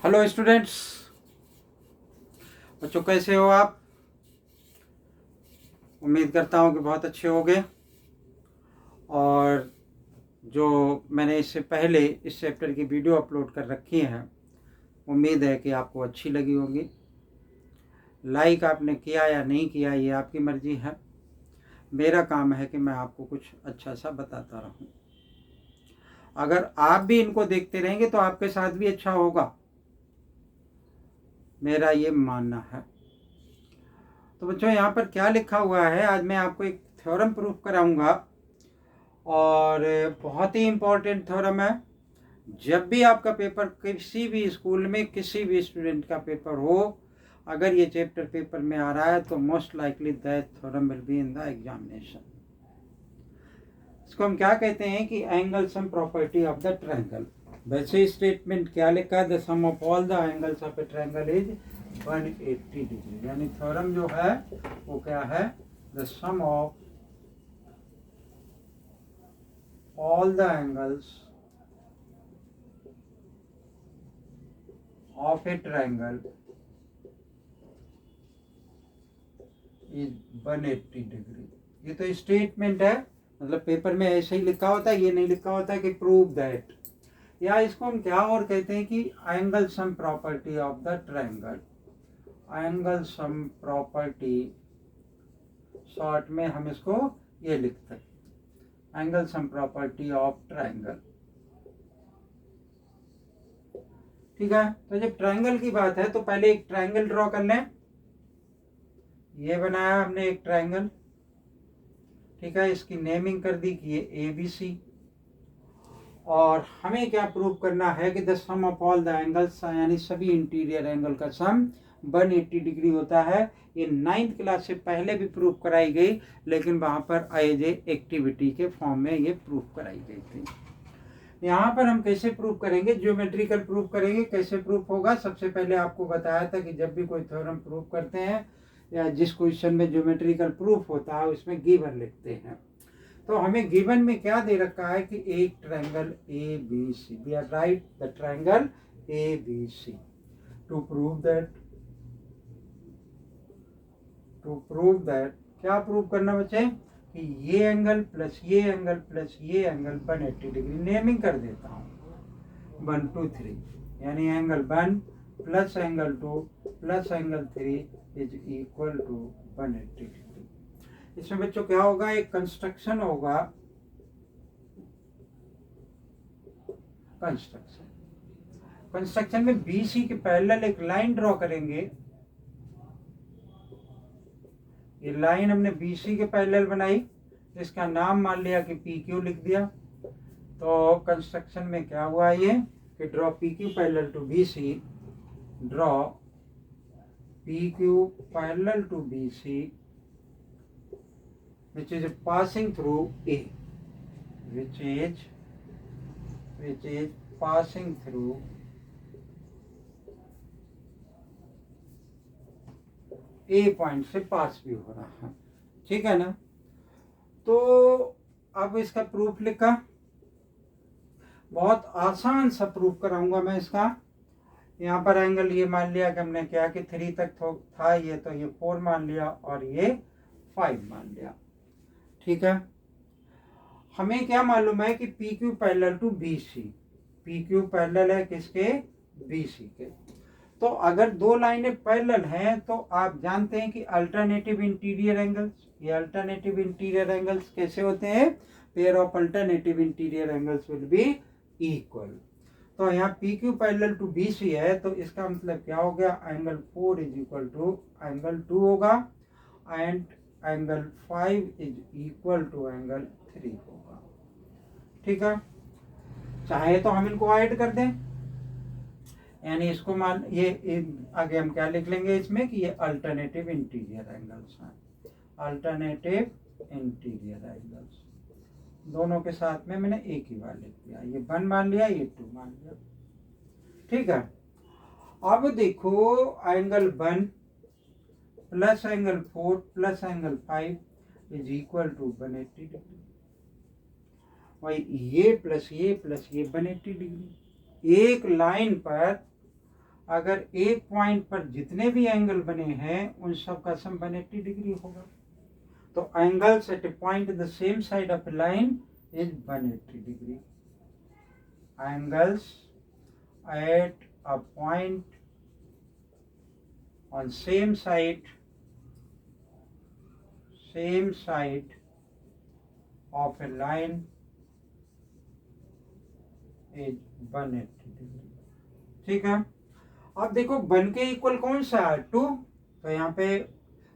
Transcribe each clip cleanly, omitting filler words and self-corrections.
Hello students, बच्चों कैसे हो आप। उम्मीद करता हूँ कि बहुत अच्छे होंगे। और जो मैंने इससे पहले इस चैप्टर की वीडियो अपलोड कर रखी है, उम्मीद है कि आपको अच्छी लगी होगी। लाइक आपने किया या नहीं किया ये आपकी मर्जी है। मेरा काम है कि मैं आपको कुछ अच्छा सा बताता रहूँ। अगर आप भी इनको देखते रहेंगे तो आपके साथ भी अच्छा होगा, मेरा ये मानना है। तो बच्चों यहाँ पर क्या लिखा हुआ है, आज मैं आपको एक थ्योरम प्रूफ कराऊंगा और बहुत ही इम्पोर्टेंट थ्योरम है। जब भी आपका पेपर किसी भी स्कूल में किसी भी स्टूडेंट का पेपर हो, अगर ये चैप्टर पेपर में आ रहा है तो most likely that theorem will be in the examination. इसको हम क्या कहते हैं कि angle sum property of the triangle. वैसे स्टेटमेंट क्या लिखा है, the sum of all the angles of a triangle is 180 degree. यानी थ्योरम जो है वो क्या है, the sum of all the angles of a triangle is 180 degree. ये तो स्टेटमेंट है, मतलब पेपर में ऐसे ही लिखा होता है, ये नहीं लिखा होता कि प्रूव दैट। या इसको हम क्या और कहते हैं कि angle sum property of the triangle. Angle sum property, short में हम इसको ये लिखते हैं, angle sum property of triangle. ठीक है, तो जब ट्रायंगल की बात है तो पहले एक ट्रायंगल ड्रॉ कर लें। ये बनाया हमने एक ट्रायंगल, ठीक है, इसकी नेमिंग कर दी कि ये ABC। और हमें क्या प्रूव करना है कि the sum of all the angles, यानी सभी इंटीरियर एंगल का सम 180 डिग्री होता है। ये 9th क्लास से पहले भी प्रूव कराई गई, लेकिन वहां पर एज ए एक्टिविटी के फॉर्म में ये प्रूव कराई गई थी। यहाँ पर हम कैसे प्रूव करेंगे, ज्योमेट्रिकल प्रूफ करेंगे। कैसे प्रूफ होगा, सबसे पहले आपको बताया था कि जब भी कोई थ्योरम प्रूव करते हैं या जिस क्वेश्चन में ज्योमेट्रिकल प्रूफ होता है उसमें गिवन लिखते हैं। तो हमें गिवन में क्या दे रखा है कि एक triangle ABC, we are write the triangle ABC। To prove that क्या प्रूव करना बच्चे कि ये एंगल प्लस ये एंगल प्लस ये एंगल 180 डिग्री। नेमिंग कर देता हूँ 1 2 3, यानी angle 1 plus angle 2 plus angle 3 is equal to 180 degree. इसमें बच्चों क्या होगा, एक कंस्ट्रक्शन होगा। कंस्ट्रक्शन में BC के पैरेलल एक लाइन ड्रॉ करेंगे। ये लाइन हमने BC के पैरेलल बनाई, इसका नाम मान लिया कि PQ लिख दिया। तो कंस्ट्रक्शन में क्या हुआ ये कि draw PQ parallel to BC, draw PQ parallel to BC which is passing through A, which is passing through A point से पास भी हो रहा है। ठीक है ना। तो अब इसका प्रूफ लिखा, बहुत आसान सा प्रूफ कराऊंगा मैं इसका। यहाँ पर एंगल ये मान लिया कि हमने क्या कि 3 तक था ये, तो ये 4 मान लिया और ये 5 मान लिया। ठीक है, हमें क्या मालूम है कि PQ parallel to BC। PQ parallel है किसके, BC के। तो अगर दो लाइनें पैरेलल हैं तो आप जानते हैं कि अल्टरनेटिव इंटीरियर एंगल्स, ये अल्टरनेटिव इंटीरियर एंगल्स कैसे होते हैं, pair of alternative interior angles will be equal. तो यहाँ PQ पैरेलल टू BC है, तो इसका मतलब क्या हो गया, angle 4 is equal to angle 2 होगा and angle 5 is equal to angle 3 होगा। ठीक है, चाहे तो हम इनको ऐड कर दें, यानी इसको मान ये आगे हम क्या लिख लेंगे इसमें कि ये अल्टरनेटिव इंटीरियर एंगल्स हैं। अल्टरनेटिव इंटीरियर एंगल्स दोनों के साथ में मैंने एक ही बार लिख दिया, ये 1 मान लिया, ये 2 मान लिया। ठीक है, अब देखो angle 1 plus angle 4 plus angle 5 is equal to 180 degree. भाई ये प्लस ये 180 डिग्री। एक लाइन पर अगर एक पॉइंट पर जितने भी एंगल बने हैं उन सब का सम 180 डिग्री होगा। तो angles eight A point the same side of A line is 180 degree. Angles at a point on same side of a line is 180 degree। ठीक है। अब देखो 1 के इक्वल कौन सा है 2, तो यहाँ पे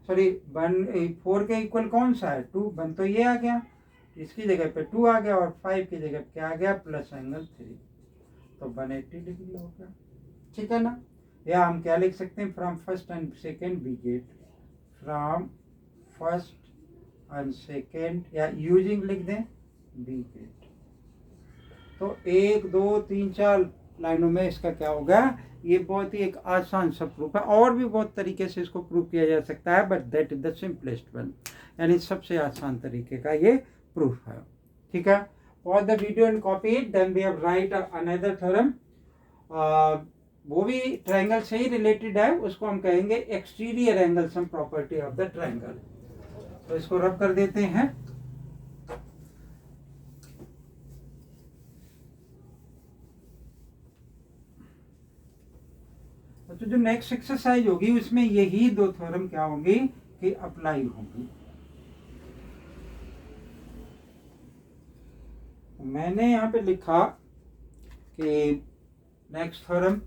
सॉरी 4 के इक्वल कौन सा है 2, 1 तो ये आ गया, इसकी जगह पे 2 आ गया और 5 की जगह पे क्या आ गया प्लस एंगल 3, तो 180 डिग्री हो गया। ठीक है ना। या हम क्या लिख सकते हैं, from first and second we get, from first and second या यूजिंग लिख दें वी गेट। तो 1 2 3 4 लाइनों में इसका क्या होगा, ये बहुत ही एक आसान सा प्रूफ है। और भी बहुत तरीके से इसको प्रूव किया जा सकता है, but that is the simplest one, यानी सबसे आसान तरीके का ये प्रूफ है। ठीक है। Pause the video and copy it, then we have write another theorem. वो भी ट्रायंगल से ही रिलेटेड है, उसको हम कहेंगे exterior angle sum property of the triangle. तो इसको रब कर देते हैं। तो जो नेक्स्ट एक्सरसाइज होगी उसमें यही दो थ्योरम क्या होंगी कि अप्लाई होंगी। मैंने यहाँ पे लिखा कि next theorem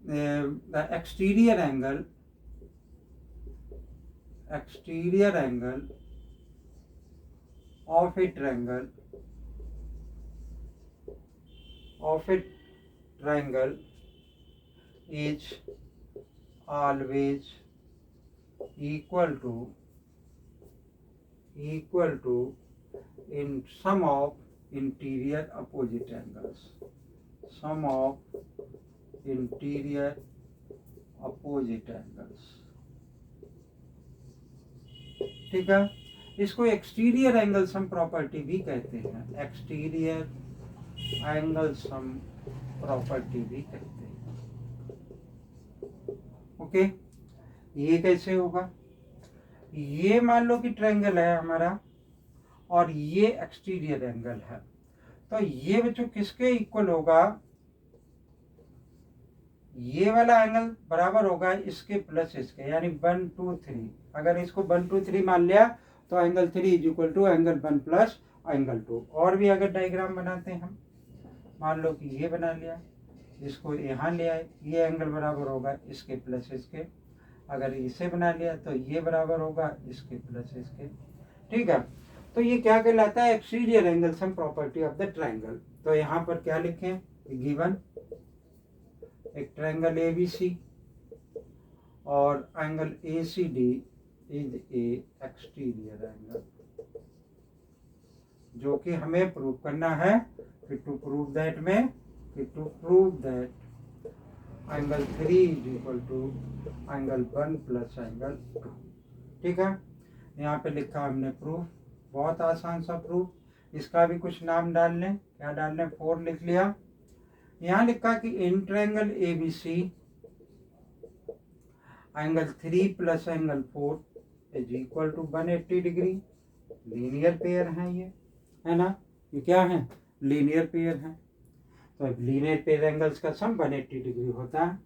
the exterior angle of a triangle is always equal to in sum of interior opposite angles, sum of interior opposite angles. ठीक है। इसको एक्सटीरियर एंगल सम प्रॉपर्टी भी कहते हैं, एक्सटीरियर एंगल सम प्रॉपर्टी भी कहते हैं। Okay. ये कैसे होगा, ये मान लो कि ट्रायंगल है हमारा और ये एक्सटीरियर एंगल है, तो ये बच्चों किसके इक्वल होगा, ये वाला एंगल बराबर होगा इसके प्लस इसके, यानी 1 2 3। अगर इसको 1 2 3 मान लिया तो angle 3 is equal to angle 1 plus angle 2। और भी अगर डायग्राम बनाते हैं हम, मान लो कि ये बना लिया, इसको यहाँ ले आए, ये एंगल बराबर होगा इसके प्लस इसके। अगर इसे बना लिया तो ये बराबर होगा इसके प्लस इसके। ठीक है। तो ये क्या कहलाता है, exterior angle sum property of the triangle. तो यहाँ पर क्या लिखें, गिवन एक ट्रायंगल ABC और angle ACD is a exterior angle, जो कि हमें प्रूव करना है कि to prove that angle 3 is equal to angle 1 plus angle 2। ठीक है। यहाँ पे लिखा हमने प्रूफ, बहुत आसान सा प्रूफ। इसका भी कुछ नाम डाल लें, क्या डाल लें, 4 लिख लिया। यहाँ लिखा कि in triangle ABC angle 3 plus angle 4 is equal to 180 degree. Linear pair है ये, है ना, ये क्या है, लीनियर पेयर है। तो लीनियर पेयर एंगल्स का सम 180 डिग्री होता है।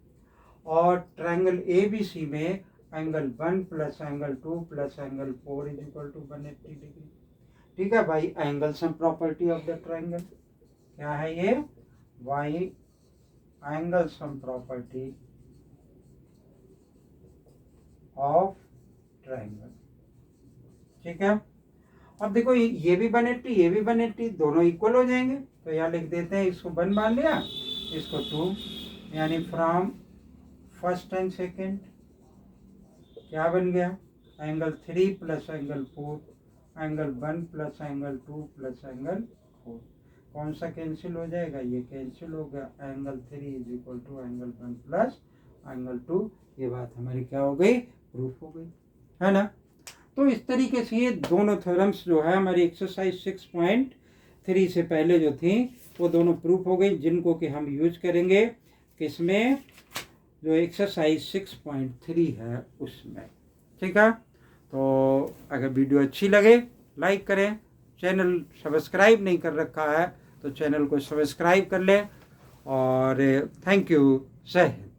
और ट्रायंगल ABC में angle 1 plus angle 2 plus angle 4 is equal to 180 degree. ठीक है भाई, angle sum property of the triangle क्या है, ये y angle sum property of triangle. ठीक है। अब देखो ये भी 180 ये भी 180, दोनों इक्वल हो जाएंगे। तो यहाँ लिख देते हैं, इसको 1 मान लिया, इसको 2, यानी फ्रॉम फर्स्ट एंड सेकेंड क्या बन गया, angle 3 plus angle 4 angle 1 plus angle 2 plus angle 4। कौन सा कैंसिल हो जाएगा, ये कैंसिल हो गया। Angle 3 is equal to angle 1 plus angle 2। ये बात हमारी क्या हो गई, प्रूफ हो गई, है ना। तो इस तरीके से ये दोनों थ्योरम्स जो है हमारी एक्सरसाइज 6.3 से पहले जो थी वो दोनों प्रूफ हो गई, जिनको कि हम यूज करेंगे किसमें, जो एक्सरसाइज 6.3 है उसमें। ठीक है, तो अगर वीडियो अच्छी लगे लाइक करें, चैनल सब्सक्राइब नहीं कर रखा है तो चैनल को सब्सक्राइब कर लें, और थैंक यू। जय हिंद।